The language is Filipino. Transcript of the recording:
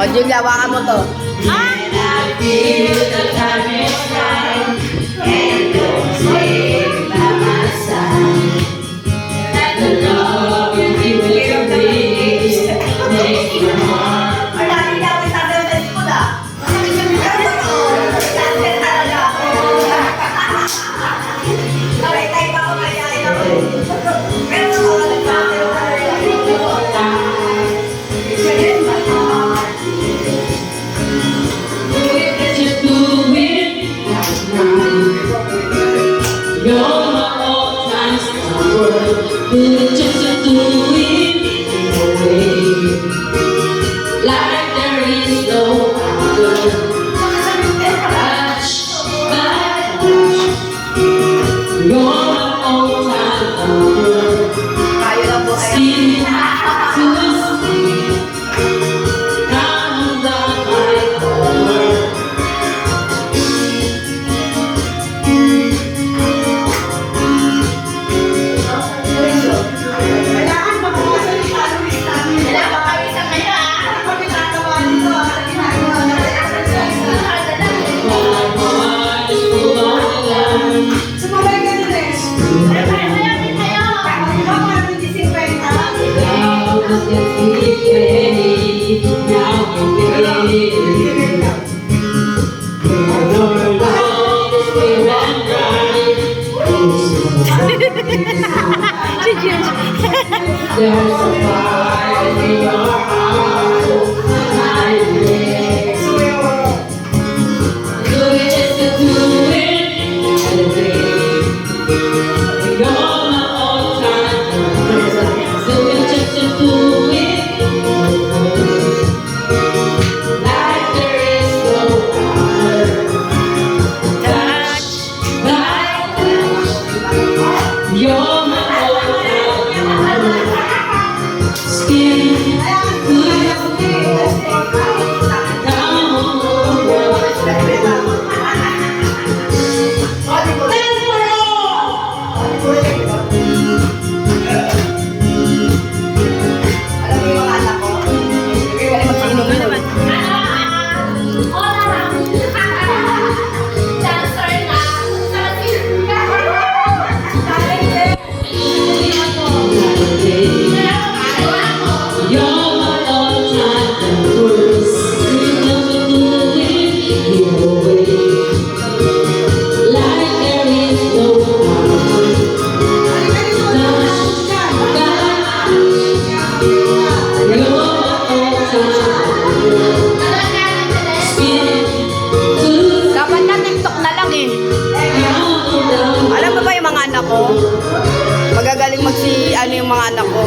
O, Julia, hawakan mo to. There's a fire in your heart, my legs. Do it just to do it, and you're my all-time. Do it just to do it, like there is no other. Touch, like touch, you're my Dapat na TikTok na lang eh. Alam mo ba yung mga anak ko? Magagaling ano yung mga anak ko.